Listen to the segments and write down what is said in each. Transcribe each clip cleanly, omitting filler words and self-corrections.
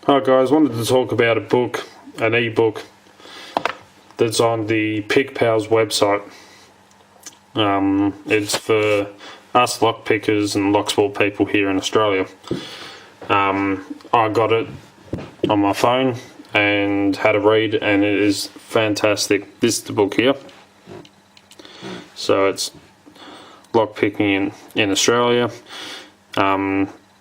Hi guys, wanted to talk about a book, an ebook that's on the PickPals website. It's for us lock pickers and locksport people here in Australia. I got it on my phone and had a read, and it is fantastic. This is the book here. So it's lock picking in Australia.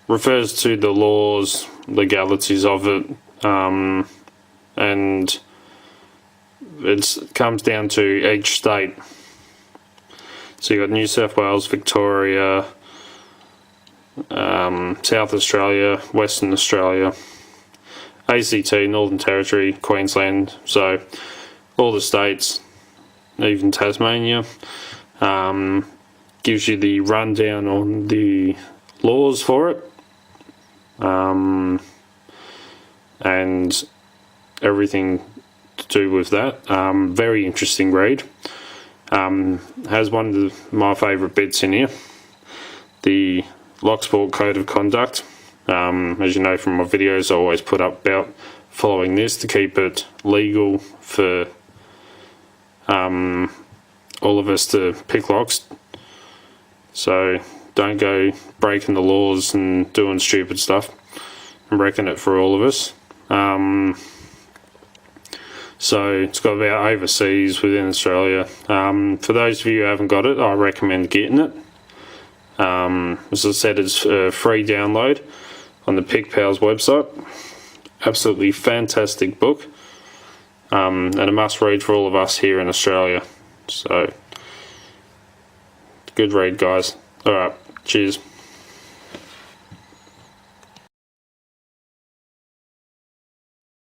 Refers to the laws, legalities of it, and it comes down to each state. So you've got New South Wales, Victoria, South Australia, Western Australia, ACT, Northern Territory, Queensland, so all the states, even Tasmania. Gives you the rundown on the laws for it, and everything to do with that. Very interesting read. Has one of my favourite bits in here, the Locksport Code of Conduct. As you know from my videos, I always put up about following this to keep it legal for all of us to pick locks. So don't go breaking the laws and doing stupid stuff. I'm wrecking it for all of us. So it's got about overseas within Australia. For those of you who haven't got it, I recommend getting it. As I said, it's a free download on the PickPals website. Absolutely fantastic book, and a must read for all of us here in Australia. So good read, guys. Alright, cheers.